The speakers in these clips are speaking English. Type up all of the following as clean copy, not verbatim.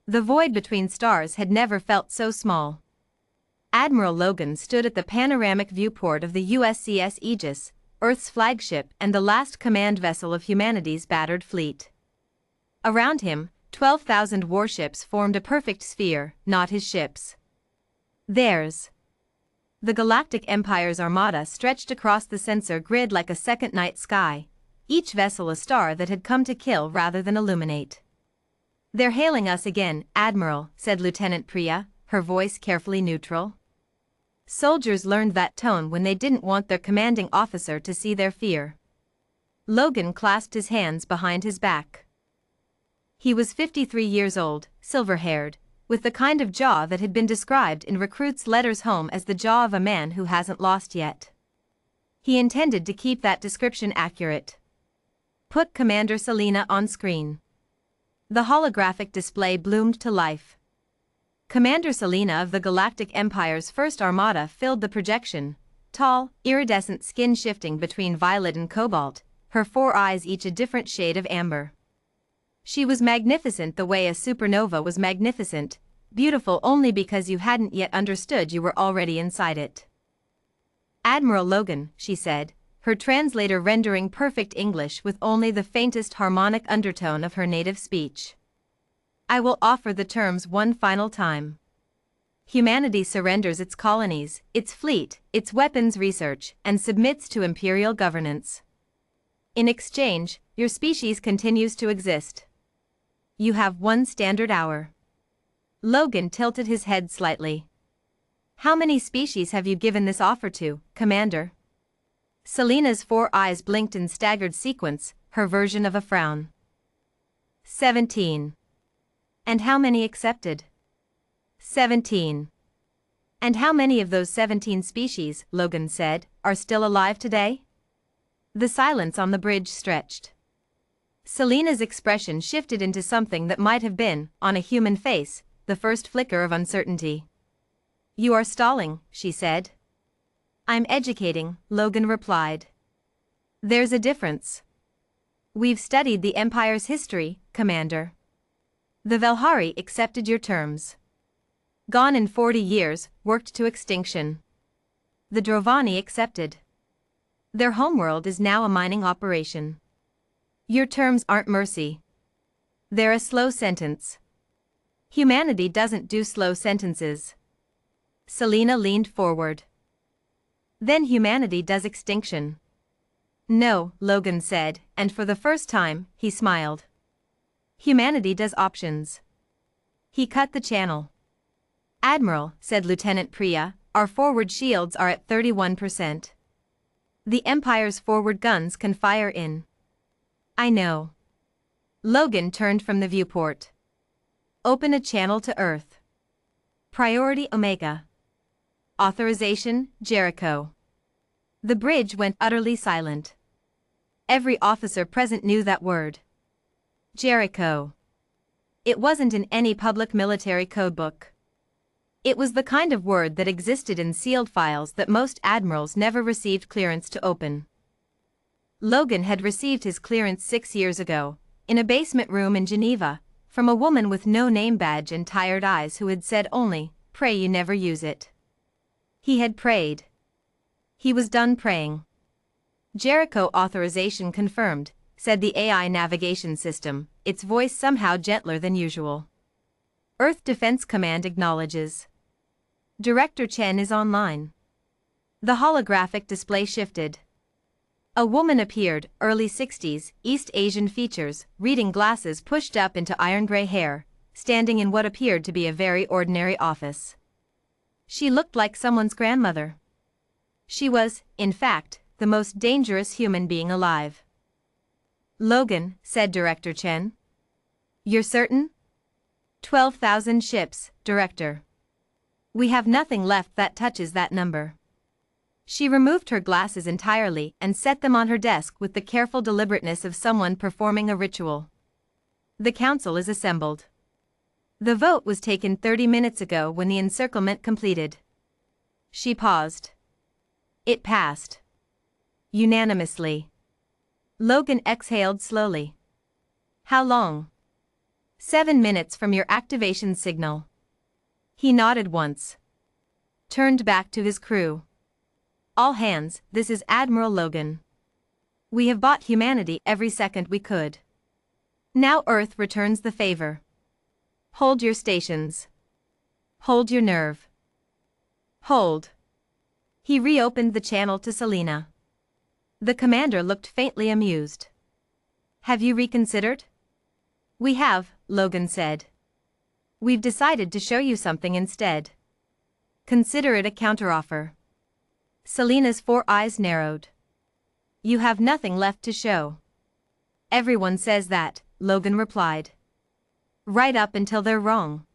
The void between stars had never felt so small. Admiral Logan stood at the panoramic viewport of the USCS Aegis, Earth's flagship and the last command vessel of humanity's battered fleet. Around him, 12,000 warships formed a perfect sphere, not his ships. Theirs. The Galactic Empire's armada stretched across the sensor grid like a second night sky, each vessel a star that had come to kill rather than illuminate. "They're hailing us again, Admiral," said Lieutenant Priya, her voice carefully neutral. Soldiers learned that tone when they didn't want their commanding officer to see their fear. Logan clasped his hands behind his back. He was 53 years old, silver-haired, with the kind of jaw that had been described in recruits' letters home as the jaw of a man who hasn't lost yet. He intended to keep that description accurate. "Put Commander Selena on screen." The holographic display bloomed to life. Commander Selena of the Galactic Empire's first armada filled the projection, tall, iridescent skin shifting between violet and cobalt, her 4 eyes each a different shade of amber. She was magnificent the way a supernova was magnificent, beautiful only because you hadn't yet understood you were already inside it. "Admiral Logan," she said, her translator rendering perfect English with only the faintest harmonic undertone of her native speech. "I will offer the terms one final time. Humanity surrenders its colonies, its fleet, its weapons research, and submits to imperial governance. In exchange, your species continues to exist. You have 1 standard hour." Logan tilted his head slightly. "How many species have you given this offer to, Commander?" Selena's 4 eyes blinked in staggered sequence, her version of a frown. 17. "And how many accepted?" 17. "And how many of those 17 species," Logan said, "are still alive today?" The silence on the bridge stretched. Selena's expression shifted into something that might have been, on a human face, the first flicker of uncertainty. "You are stalling," she said. "I'm educating," Logan replied. "There's a difference. We've studied the Empire's history, Commander. The Velhari accepted your terms. Gone in 40 years, worked to extinction. The Drovani accepted. Their homeworld is now a mining operation. Your terms aren't mercy. They're a slow sentence. Humanity doesn't do slow sentences." Selena leaned forward. "Then humanity does extinction." "No," Logan said, and for the first time, he smiled. "Humanity does options." He cut the channel. "Admiral," said Lieutenant Priya, "our forward shields are at 31%. The Empire's forward guns can fire in." "I know." Logan turned from the viewport. "Open a channel to Earth. Priority Omega. Authorization, Jericho." The bridge went utterly silent. Every officer present knew that word. Jericho. It wasn't in any public military codebook. It was the kind of word that existed in sealed files that most admirals never received clearance to open. Logan had received his clearance 6 years ago, in a basement room in Geneva, from a woman with no name badge and tired eyes who had said only, "Pray you never use it." He had prayed. He was done praying. "Jericho authorization confirmed," said the AI navigation system, its voice somehow gentler than usual. "Earth Defense Command acknowledges. Director Chen is online." The holographic display shifted. A woman appeared, early 60s, East Asian features, reading glasses pushed up into iron-gray hair, standing in what appeared to be a very ordinary office. She looked like someone's grandmother. She was, in fact, the most dangerous human being alive. "Logan," said Director Chen. "You're certain?" 12,000 ships, Director. We have nothing left that touches that number." She removed her glasses entirely and set them on her desk with the careful deliberateness of someone performing a ritual. "The council is assembled. The vote was taken 30 minutes ago when the encirclement completed." She paused. "It passed. Unanimously." Logan exhaled slowly. "How long?" 7 minutes from your activation signal. He nodded once. Turned back to his crew. All hands, this is Admiral Logan. We have bought humanity every second we could. Now Earth returns the favor. Hold your stations. Hold your nerve. Hold. He reopened the channel to Selena. The commander looked faintly amused. Have you reconsidered? We have, Logan said. We've decided to show you something instead. Consider it a counteroffer. Selena's 4 eyes narrowed. You have nothing left to show. Everyone says that, Logan replied. Right up until they're wrong.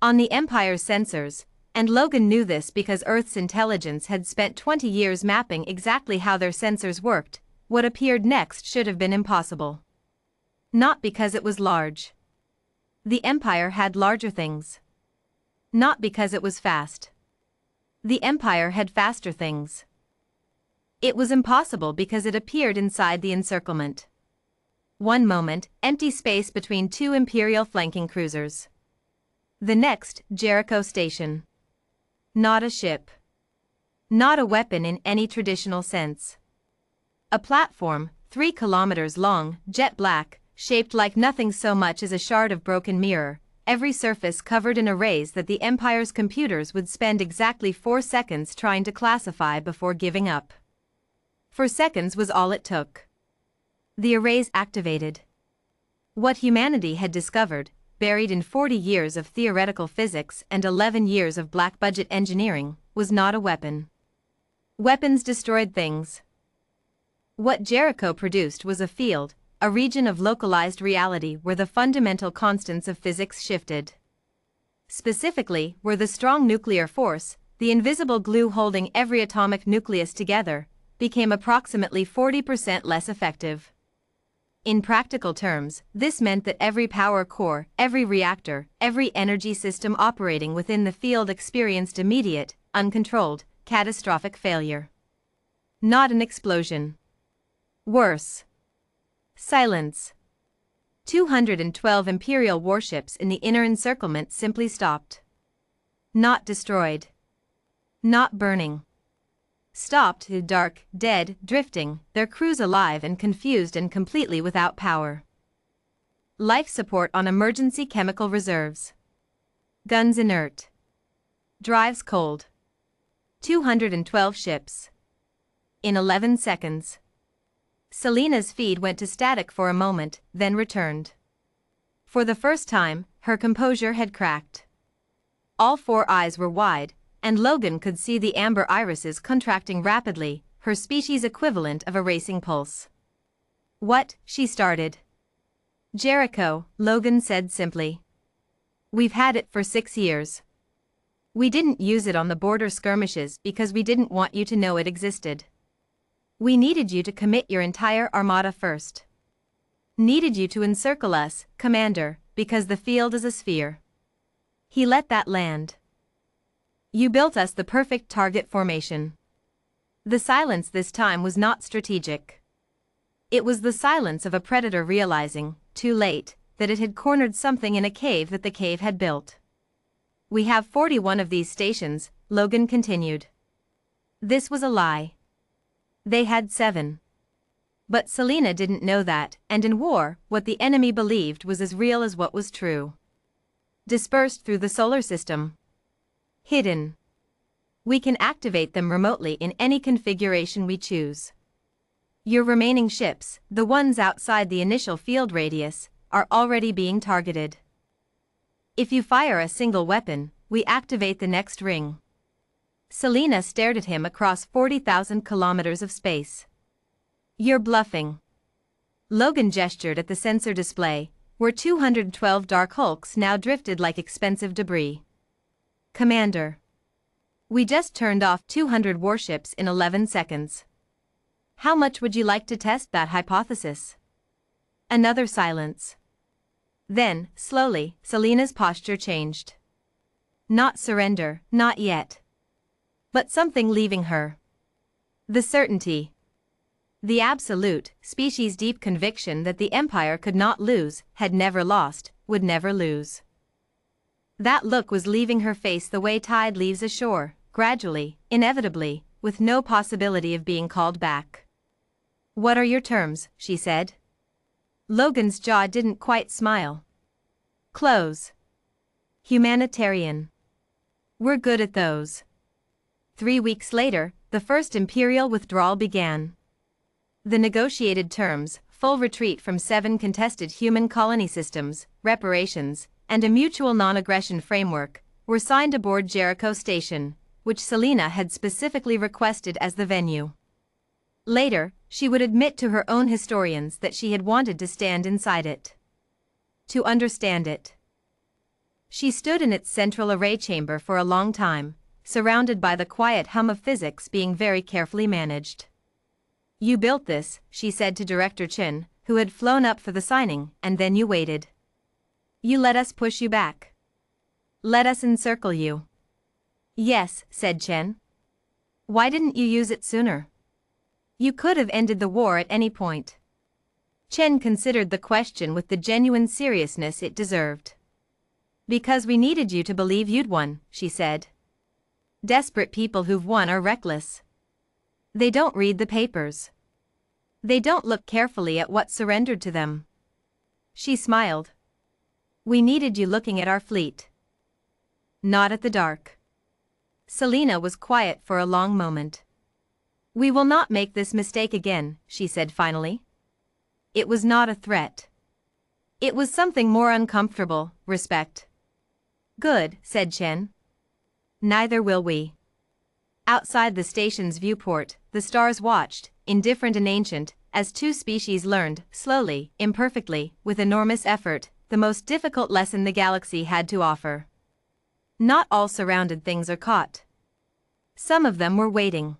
On the Empire's sensors, and Logan knew this because Earth's intelligence had spent 20 years mapping exactly how their sensors worked, what appeared next should have been impossible. Not because it was large. The Empire had larger things. Not because it was fast. The Empire had faster things. It was impossible because it appeared inside the encirclement. One moment, empty space between 2 Imperial flanking cruisers. The next, Jericho Station. Not a ship. Not a weapon in any traditional sense. A platform, 3 kilometers long, jet black, shaped like nothing so much as a shard of broken mirror, every surface covered in arrays that the Empire's computers would spend exactly 4 seconds trying to classify before giving up. 4 seconds was all it took. The arrays activated. What humanity had discovered, buried in 40 years of theoretical physics and 11 years of black-budget engineering, was not a weapon. Weapons destroyed things. What Jericho produced was a field, a region of localized reality where the fundamental constants of physics shifted. Specifically, where the strong nuclear force, the invisible glue holding every atomic nucleus together, became approximately 40% less effective. In practical terms, this meant that every power core, every reactor, every energy system operating within the field experienced immediate, uncontrolled, catastrophic failure. Not an explosion. Worse. Silence. 212 Imperial warships in the inner encirclement simply stopped. Not destroyed. Not burning. Stopped, dark, dead, drifting, their crews alive and confused and completely without power. Life support on emergency chemical reserves. Guns inert. Drives cold. 212 ships. In 11 seconds. Selena's feed went to static for a moment, then returned. For the first time, her composure had cracked. All 4 eyes were wide, and Logan could see the amber irises contracting rapidly, her species equivalent of a racing pulse. What? She started. Jericho, Logan said simply. We've had it for 6 years. We didn't use it on the border skirmishes because we didn't want you to know it existed. We needed you to commit your entire armada first. Needed you to encircle us, Commander, because the field is a sphere. He let that land. You built us the perfect target formation. The silence this time was not strategic. It was the silence of a predator realizing, too late, that it had cornered something in a cave that the cave had built. We have 41 of these stations, Logan continued. This was a lie. They had 7. But Selena didn't know that, and in war, what the enemy believed was as real as what was true. Dispersed through the solar system. Hidden. We can activate them remotely in any configuration we choose. Your remaining ships, the ones outside the initial field radius, are already being targeted. If you fire a single weapon, we activate the next ring. Selena stared at him across 40,000 kilometers of space. You're bluffing. Logan gestured at the sensor display, where 212 Dark Hulks now drifted like expensive debris. Commander. We just turned off 200 warships in 11 seconds. How much would you like to test that hypothesis? Another silence. Then, slowly, Selena's posture changed. Not surrender, not yet. But something leaving her. The certainty. The absolute, species-deep conviction that the Empire could not lose, had never lost, would never lose. That look was leaving her face the way tide leaves a shore, gradually, inevitably, with no possibility of being called back. "What are your terms?" she said. Logan's jaw didn't quite smile. "Close. Humanitarian. We're good at those." 3 weeks later, the first Imperial withdrawal began. The negotiated terms, full retreat from 7 contested human colony systems, reparations, and a mutual non-aggression framework, were signed aboard Jericho Station, which Selena had specifically requested as the venue. Later, she would admit to her own historians that she had wanted to stand inside it. To understand it. She stood in its central array chamber for a long time, surrounded by the quiet hum of physics being very carefully managed. "You built this," she said to Director Chen, who had flown up for the signing, "and then you waited. You let us push you back. Let us encircle you." "Yes," said Chen. "Why didn't you use it sooner? You could have ended the war at any point." Chen considered the question with the genuine seriousness it deserved. "Because we needed you to believe you'd won," she said. "Desperate people who've won are reckless. They don't read the papers. They don't look carefully at what's surrendered to them." She smiled. "We needed you looking at our fleet. Not at the dark." Selena was quiet for a long moment. "We will not make this mistake again," she said finally. It was not a threat. It was something more uncomfortable, respect. "Good," said Chen. "Neither will we." Outside the station's viewport, the stars watched, indifferent and ancient, as 2 species learned, slowly, imperfectly, with enormous effort, the most difficult lesson the galaxy had to offer. Not all surrounded things are caught. Some of them were waiting.